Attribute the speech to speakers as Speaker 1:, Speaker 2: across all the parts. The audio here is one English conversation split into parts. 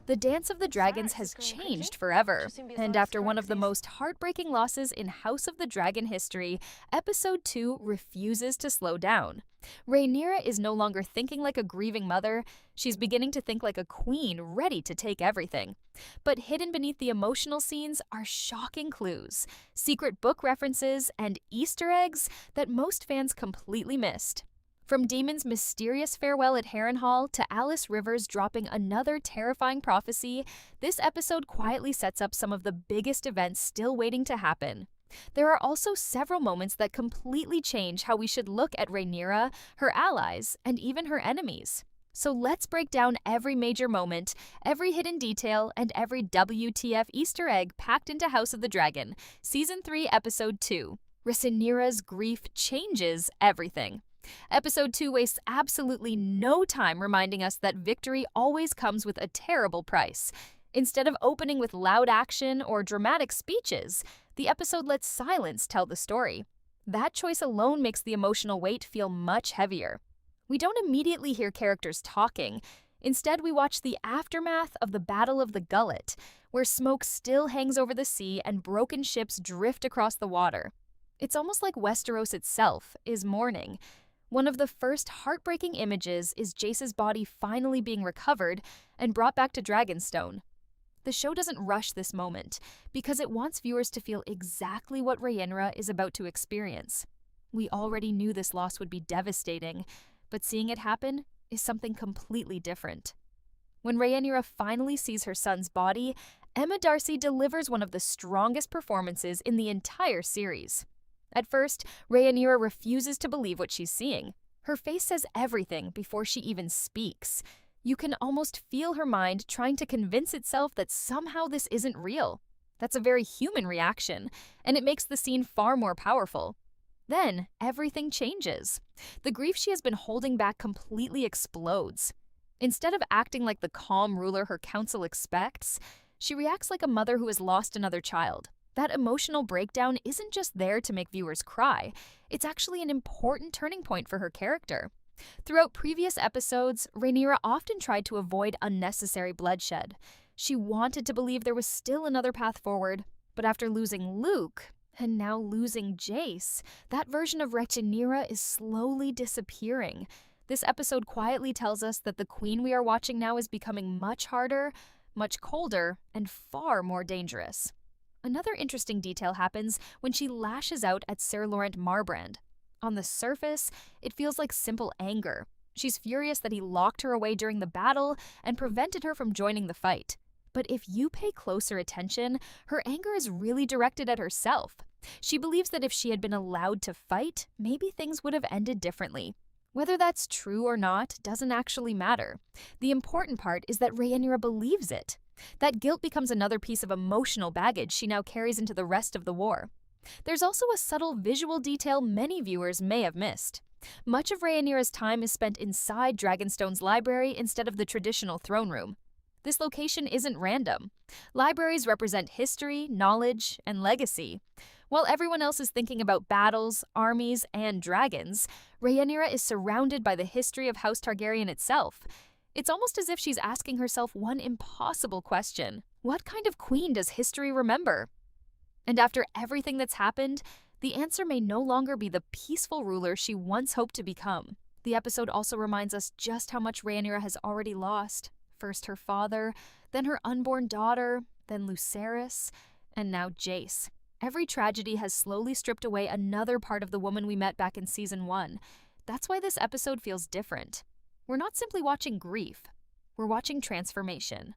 Speaker 1: The Dance of the Dragons has changed forever, and after one of the most heartbreaking losses in House of the Dragon history, Episode 2 refuses to slow down. Rhaenyra is no longer thinking like a grieving mother, she's beginning to think like a queen ready to take everything. But hidden beneath the emotional scenes are shocking clues, secret book references, and Easter eggs that most fans completely missed. From Daemon's mysterious farewell at Harrenhal to Alys Rivers dropping another terrifying prophecy, this episode quietly sets up some of the biggest events still waiting to happen. There are also several moments that completely change how we should look at Rhaenyra, her allies, and even her enemies. So let's break down every major moment, every hidden detail, and every WTF Easter egg packed into House of the Dragon, Season 3, Episode 2. Rhaenyra's grief changes everything. Episode 2 wastes absolutely no time reminding us that victory always comes with a terrible price. Instead of opening with loud action or dramatic speeches, the episode lets silence tell the story. That choice alone makes the emotional weight feel much heavier. We don't immediately hear characters talking. Instead, we watch the aftermath of the Battle of the Gullet, where smoke still hangs over the sea and broken ships drift across the water. It's almost like Westeros itself is mourning. One of the first heartbreaking images is Jace's body finally being recovered and brought back to Dragonstone. The show doesn't rush this moment because it wants viewers to feel exactly what Rhaenyra is about to experience. We already knew this loss would be devastating, but seeing it happen is something completely different. When Rhaenyra finally sees her son's body, Emma Darcy delivers one of the strongest performances in the entire series. At first, Rhaenyra refuses to believe what she's seeing. Her face says everything before she even speaks. You can almost feel her mind trying to convince itself that somehow this isn't real. That's a very human reaction, and it makes the scene far more powerful. Then, everything changes. The grief she has been holding back completely explodes. Instead of acting like the calm ruler her council expects, she reacts like a mother who has lost another child. That emotional breakdown isn't just there to make viewers cry, it's actually an important turning point for her character. Throughout previous episodes, Rhaenyra often tried to avoid unnecessary bloodshed. She wanted to believe there was still another path forward, but after losing Luke, and now losing Jace, that version of Rhaenyra is slowly disappearing. This episode quietly tells us that the queen we are watching now is becoming much harder, much colder, and far more dangerous. Another interesting detail happens when she lashes out at Sir Laurent Marbrand. On the surface, it feels like simple anger. She's furious that he locked her away during the battle and prevented her from joining the fight. But if you pay closer attention, her anger is really directed at herself. She believes that if she had been allowed to fight, maybe things would have ended differently. Whether that's true or not doesn't actually matter. The important part is that Rhaenyra believes it. That guilt becomes another piece of emotional baggage she now carries into the rest of the war. There's also a subtle visual detail many viewers may have missed. Much of Rhaenyra's time is spent inside Dragonstone's library instead of the traditional throne room. This location isn't random. Libraries represent history, knowledge, and legacy. While everyone else is thinking about battles, armies, and dragons, Rhaenyra is surrounded by the history of House Targaryen itself. It's almost as if she's asking herself one impossible question. What kind of queen does history remember? And after everything that's happened, the answer may no longer be the peaceful ruler she once hoped to become. The episode also reminds us just how much Rhaenyra has already lost. First her father, then her unborn daughter, then Lucerys, and now Jace. Every tragedy has slowly stripped away another part of the woman we met back in Season 1. That's why this episode feels different. We're not simply watching grief, we're watching transformation.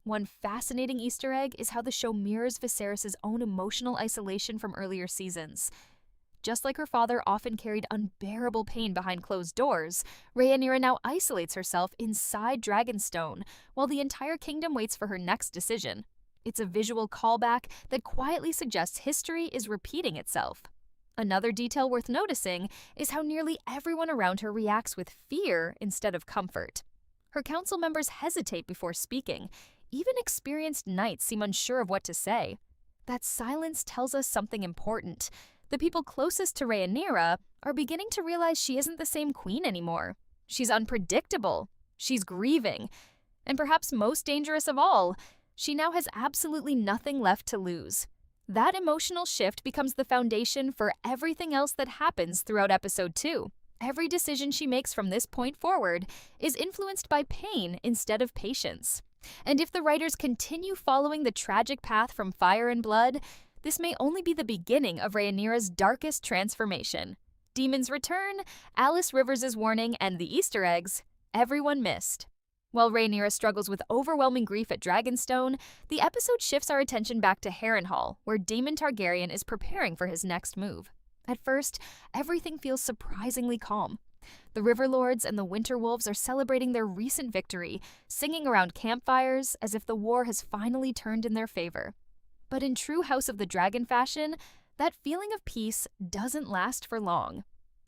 Speaker 1: One fascinating Easter egg is how the show mirrors Viserys' own emotional isolation from earlier seasons. Just like her father often carried unbearable pain behind closed doors, Rhaenyra now isolates herself inside Dragonstone, while the entire kingdom waits for her next decision. It's a visual callback that quietly suggests history is repeating itself. Another detail worth noticing is how nearly everyone around her reacts with fear instead of comfort. Her council members hesitate before speaking. Even experienced knights seem unsure of what to say. That silence tells us something important. The people closest to Rhaenyra are beginning to realize she isn't the same queen anymore. She's unpredictable. She's grieving. And perhaps most dangerous of all, she now has absolutely nothing left to lose. That emotional shift becomes the foundation for everything else that happens throughout episode 2. Every decision she makes from this point forward is influenced by pain instead of patience. And if the writers continue following the tragic path from Fire and Blood, this may only be the beginning of Rhaenyra's darkest transformation. Daemon's return, Alys Rivers' warning, and the Easter eggs, everyone missed. While Rhaenyra struggles with overwhelming grief at Dragonstone, the episode shifts our attention back to Harrenhal, where Daemon Targaryen is preparing for his next move. At first, everything feels surprisingly calm. The River Lords and the Winter Wolves are celebrating their recent victory, singing around campfires as if the war has finally turned in their favor. But in true House of the Dragon fashion, that feeling of peace doesn't last for long.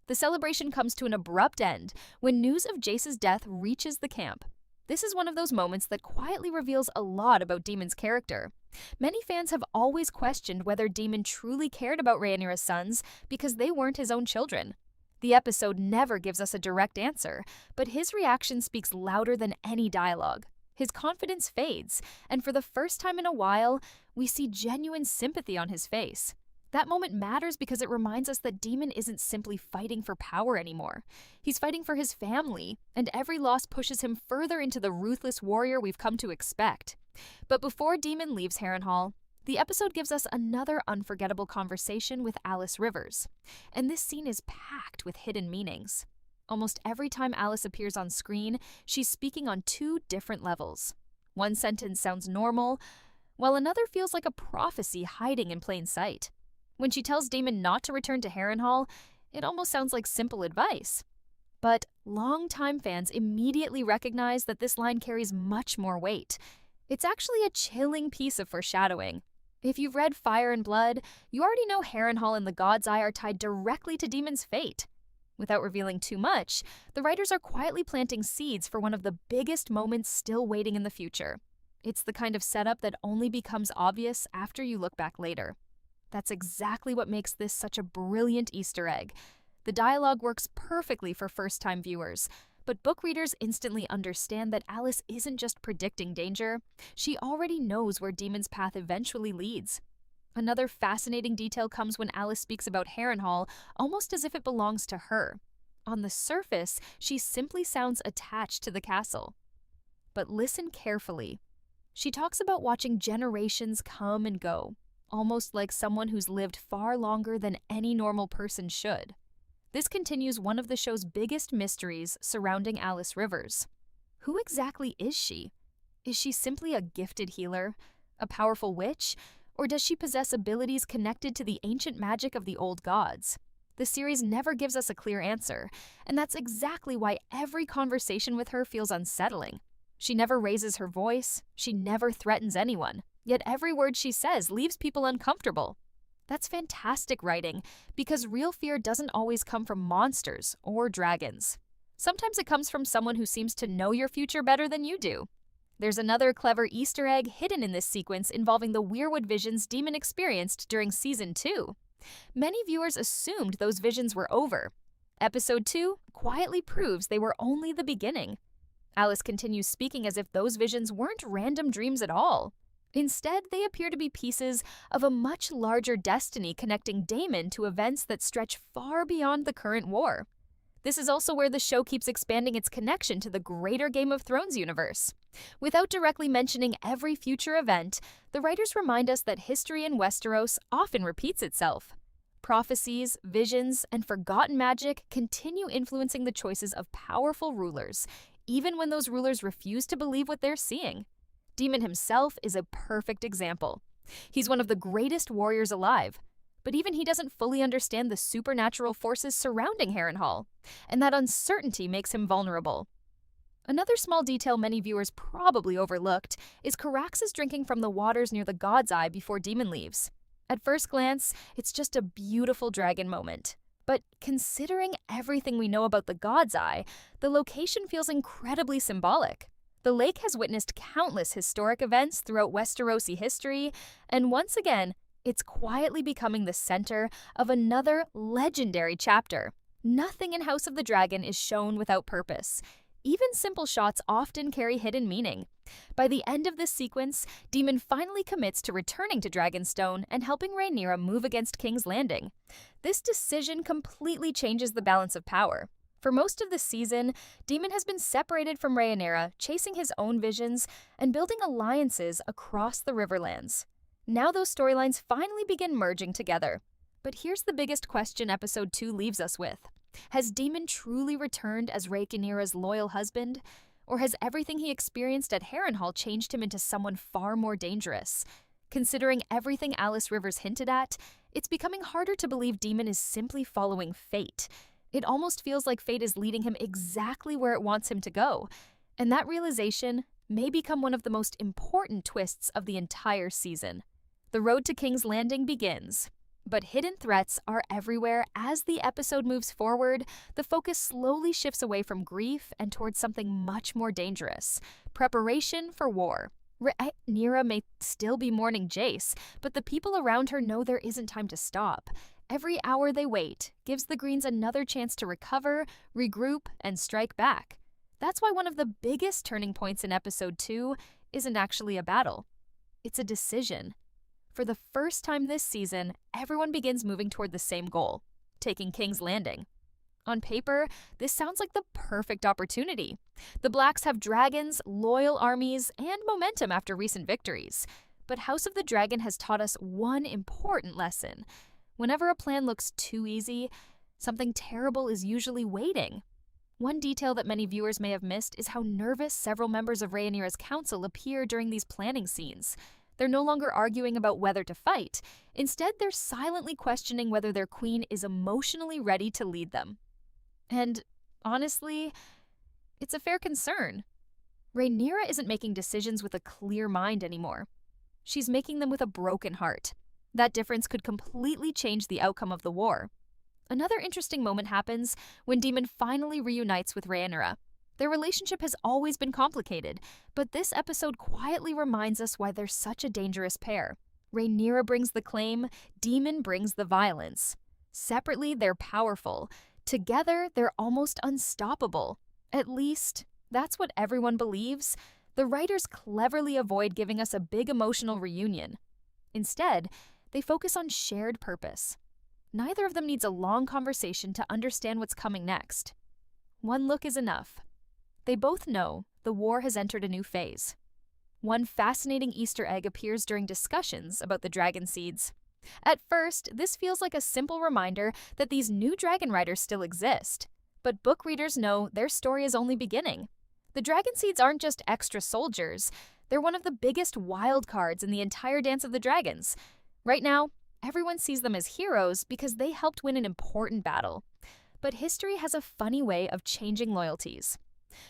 Speaker 1: The celebration comes to an abrupt end when news of Jace's death reaches the camp. This is one of those moments that quietly reveals a lot about Daemon's character. Many fans have always questioned whether Daemon truly cared about Rhaenyra's sons because they weren't his own children. The episode never gives us a direct answer, but his reaction speaks louder than any dialogue. His confidence fades, and for the first time in a while, we see genuine sympathy on his face. That moment matters because it reminds us that Daemon isn't simply fighting for power anymore. He's fighting for his family, and every loss pushes him further into the ruthless warrior we've come to expect. But before Daemon leaves Harrenhal, the episode gives us another unforgettable conversation with Alys Rivers. And this scene is packed with hidden meanings. Almost every time Alys appears on screen, she's speaking on two different levels. One sentence sounds normal, while another feels like a prophecy hiding in plain sight. When she tells Daemon not to return to Harrenhal, it almost sounds like simple advice. But longtime fans immediately recognize that this line carries much more weight. It's actually a chilling piece of foreshadowing. If you've read Fire and Blood, you already know Harrenhal and the God's Eye are tied directly to Daemon's fate. Without revealing too much, the writers are quietly planting seeds for one of the biggest moments still waiting in the future. It's the kind of setup that only becomes obvious after you look back later. That's exactly what makes this such a brilliant Easter egg. The dialogue works perfectly for first-time viewers, but book readers instantly understand that Alys isn't just predicting danger. She already knows where Daemon's path eventually leads. Another fascinating detail comes when Alys speaks about Harrenhal almost as if it belongs to her. On the surface, she simply sounds attached to the castle. But listen carefully. She talks about watching generations come and go, almost like someone who's lived far longer than any normal person should. This continues one of the show's biggest mysteries surrounding Alys Rivers. Who exactly is she? Is she simply a gifted healer, a powerful witch, or does she possess abilities connected to the ancient magic of the old gods? The series never gives us a clear answer, and that's exactly why every conversation with her feels unsettling. She never raises her voice, she never threatens anyone. Yet every word she says leaves people uncomfortable. That's fantastic writing, because real fear doesn't always come from monsters or dragons. Sometimes it comes from someone who seems to know your future better than you do. There's another clever Easter egg hidden in this sequence involving the weirwood visions Daemon experienced during Season 2. Many viewers assumed those visions were over. Episode 2 quietly proves they were only the beginning. Alys continues speaking as if those visions weren't random dreams at all. Instead, they appear to be pieces of a much larger destiny connecting Daemon to events that stretch far beyond the current war. This is also where the show keeps expanding its connection to the greater Game of Thrones universe. Without directly mentioning every future event, the writers remind us that history in Westeros often repeats itself. Prophecies, visions, and forgotten magic continue influencing the choices of powerful rulers, even when those rulers refuse to believe what they're seeing. Daemon himself is a perfect example. He's one of the greatest warriors alive, but even he doesn't fully understand the supernatural forces surrounding Harrenhal, and that uncertainty makes him vulnerable. Another small detail many viewers probably overlooked is Caraxes drinking from the waters near the God's Eye before Daemon leaves. At first glance, it's just a beautiful dragon moment. But considering everything we know about the God's Eye, the location feels incredibly symbolic. The lake has witnessed countless historic events throughout Westerosi history, and once again, it's quietly becoming the center of another legendary chapter. Nothing in House of the Dragon is shown without purpose. Even simple shots often carry hidden meaning. By the end of this sequence, Daemon finally commits to returning to Dragonstone and helping Rhaenyra move against King's Landing. This decision completely changes the balance of power. For most of the season, Daemon has been separated from Rhaenyra, chasing his own visions and building alliances across the Riverlands. Now those storylines finally begin merging together. But here's the biggest question Episode 2 leaves us with. Has Daemon truly returned as Rhaenyra's loyal husband? Or has everything he experienced at Harrenhal changed him into someone far more dangerous? Considering everything Alys Rivers hinted at, it's becoming harder to believe Daemon is simply following fate. It almost feels like fate is leading him exactly where it wants him to go. And that realization may become one of the most important twists of the entire season. The road to King's Landing begins. But hidden threats are everywhere. As the episode moves forward, the focus slowly shifts away from grief and towards something much more dangerous: preparation for war. Rhaenyra may still be mourning Jace, but the people around her know there isn't time to stop. Every hour they wait gives the Greens another chance to recover, regroup, and strike back. That's why one of the biggest turning points in Episode 2 isn't actually a battle. It's a decision. For the first time this season, everyone begins moving toward the same goal: taking King's Landing. On paper, this sounds like the perfect opportunity. The Blacks have dragons, loyal armies, and momentum after recent victories. But House of the Dragon has taught us one important lesson. Whenever a plan looks too easy, something terrible is usually waiting. One detail that many viewers may have missed is how nervous several members of Rhaenyra's council appear during these planning scenes. They're no longer arguing about whether to fight. Instead, they're silently questioning whether their queen is emotionally ready to lead them. And honestly, it's a fair concern. Rhaenyra isn't making decisions with a clear mind anymore. She's making them with a broken heart. That difference could completely change the outcome of the war. Another interesting moment happens when Daemon finally reunites with Rhaenyra. Their relationship has always been complicated, but this episode quietly reminds us why they're such a dangerous pair. Rhaenyra brings the claim, Daemon brings the violence. Separately, they're powerful. Together, they're almost unstoppable. At least, that's what everyone believes. The writers cleverly avoid giving us a big emotional reunion. Instead, they focus on shared purpose. Neither of them needs a long conversation to understand what's coming next. One look is enough. They both know the war has entered a new phase. One fascinating Easter egg appears during discussions about the Dragonseeds. At first, this feels like a simple reminder that these new dragon riders still exist. But book readers know their story is only beginning. The Dragonseeds aren't just extra soldiers. They're one of the biggest wild cards in the entire Dance of the Dragons. Right now, everyone sees them as heroes because they helped win an important battle. But history has a funny way of changing loyalties.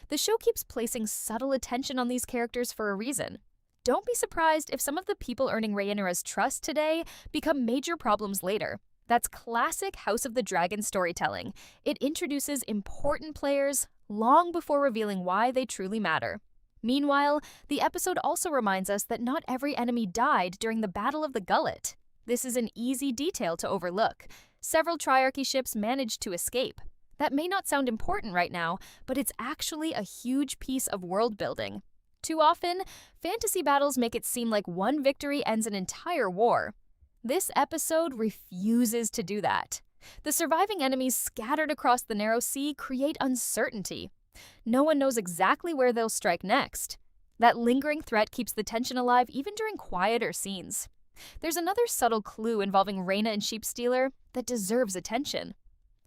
Speaker 1: The show keeps placing subtle attention on these characters for a reason. Don't be surprised if some of the people earning Rhaenyra's trust today become major problems later. That's classic House of the Dragon storytelling. It introduces important players long before revealing why they truly matter. Meanwhile, the episode also reminds us that not every enemy died during the Battle of the Gullet. This is an easy detail to overlook. Several Triarchy ships managed to escape. That may not sound important right now, but it's actually a huge piece of world building. Too often, fantasy battles make it seem like one victory ends an entire war. This episode refuses to do that. The surviving enemies scattered across the narrow sea create uncertainty. No one knows exactly where they'll strike next. That lingering threat keeps the tension alive even during quieter scenes. There's another subtle clue involving Rhaena and Sheepstealer that deserves attention.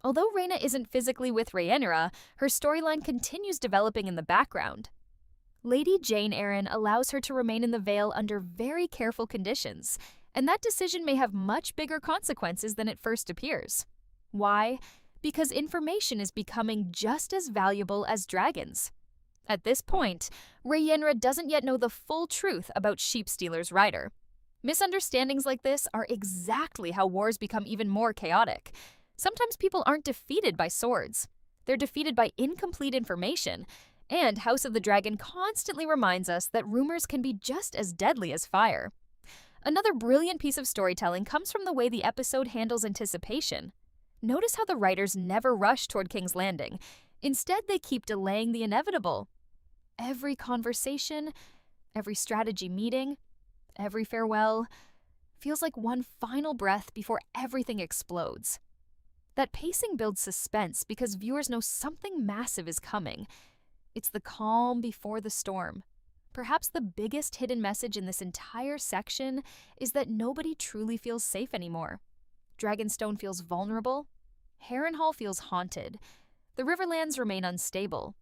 Speaker 1: Although Rhaena isn't physically with Rhaenyra, her storyline continues developing in the background. Lady Jane Eyre allows her to remain in the Vale under very careful conditions, and that decision may have much bigger consequences than it first appears. Why? Because information is becoming just as valuable as dragons. At this point, Rhaenyra doesn't yet know the full truth about Sheepstealer's rider. Misunderstandings like this are exactly how wars become even more chaotic. Sometimes people aren't defeated by swords. They're defeated by incomplete information, and House of the Dragon constantly reminds us that rumors can be just as deadly as fire. Another brilliant piece of storytelling comes from the way the episode handles anticipation. Notice how the writers never rush toward King's Landing. Instead, they keep delaying the inevitable. Every conversation, every strategy meeting, every farewell feels like one final breath before everything explodes. That pacing builds suspense because viewers know something massive is coming. It's the calm before the storm. Perhaps the biggest hidden message in this entire section is that nobody truly feels safe anymore. Dragonstone feels vulnerable. Harrenhal feels haunted. The Riverlands remain unstable.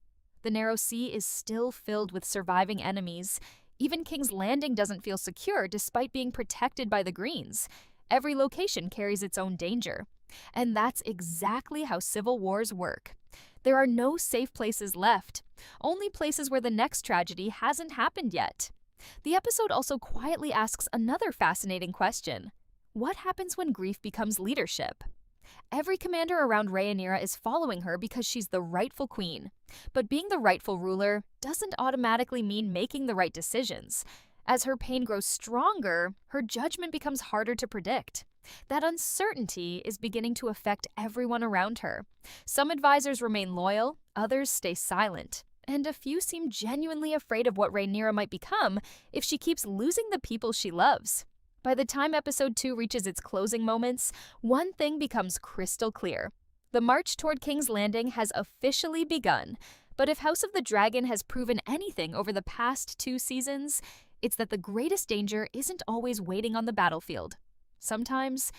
Speaker 1: The Narrow Sea is still filled with surviving enemies. Even King's Landing doesn't feel secure despite being protected by the Greens. Every location carries its own danger. And that's exactly how civil wars work. There are no safe places left, only places where the next tragedy hasn't happened yet. The episode also quietly asks another fascinating question. What happens when grief becomes leadership? Every commander around Rhaenyra is following her because she's the rightful queen. But being the rightful ruler doesn't automatically mean making the right decisions. As her pain grows stronger, her judgment becomes harder to predict. That uncertainty is beginning to affect everyone around her. Some advisors remain loyal, others stay silent, and a few seem genuinely afraid of what Rhaenyra might become if she keeps losing the people she loves. By the time episode 2 reaches its closing moments, one thing becomes crystal clear. The march toward King's Landing has officially begun, but if House of the Dragon has proven anything over the past 2 seasons, it's that the greatest danger isn't always waiting on the battlefield. Sometimes,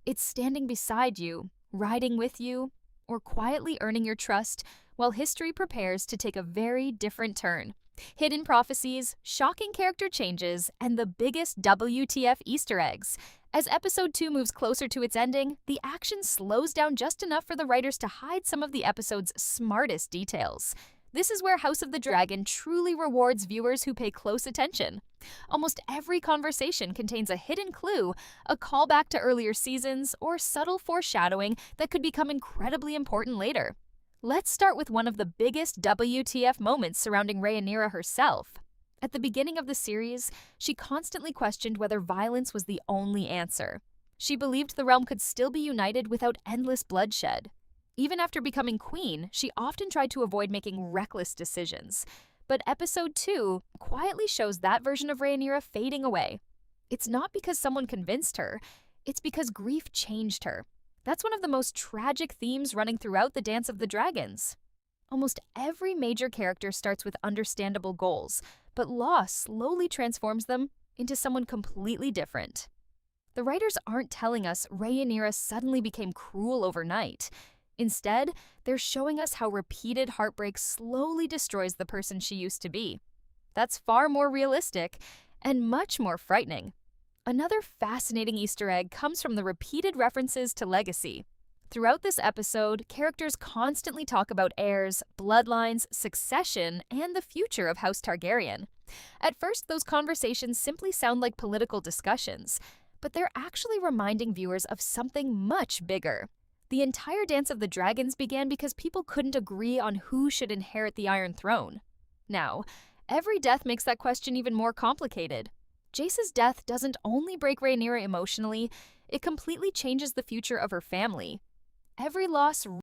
Speaker 1: it's standing beside you, riding with you, or quietly earning your trust while history prepares to take a very different turn. Hidden prophecies, shocking character changes, and the biggest WTF Easter eggs. As episode 2 moves closer to its ending, the action slows down just enough for the writers to hide some of the episode's smartest details. This is where House of the Dragon truly rewards viewers who pay close attention. Almost every conversation contains a hidden clue, a callback to earlier seasons, or subtle foreshadowing that could become incredibly important later. Let's start with one of the biggest WTF moments surrounding Rhaenyra herself. At the beginning of the series, she constantly questioned whether violence was the only answer. She believed the realm could still be united without endless bloodshed. Even after becoming queen, she often tried to avoid making reckless decisions. But episode 2 quietly shows that version of Rhaenyra fading away. It's not because someone convinced her, it's because grief changed her. That's one of the most tragic themes running throughout the Dance of the Dragons. Almost every major character starts with understandable goals, but loss slowly transforms them into someone completely different. The writers aren't telling us Rhaenyra suddenly became cruel overnight. Instead, they're showing us how repeated heartbreak slowly destroys the person she used to be. That's far more realistic and much more frightening. Another fascinating Easter egg comes from the repeated references to legacy. Throughout this episode, characters constantly talk about heirs, bloodlines, succession, and the future of House Targaryen. At first, those conversations simply sound like political discussions, but they're actually reminding viewers of something much bigger. The entire Dance of the Dragons began because people couldn't agree on who should inherit the Iron Throne. Now, every death makes that question even more complicated. Jace's death doesn't only break Rhaenyra emotionally, it completely changes the future of her family. Every loss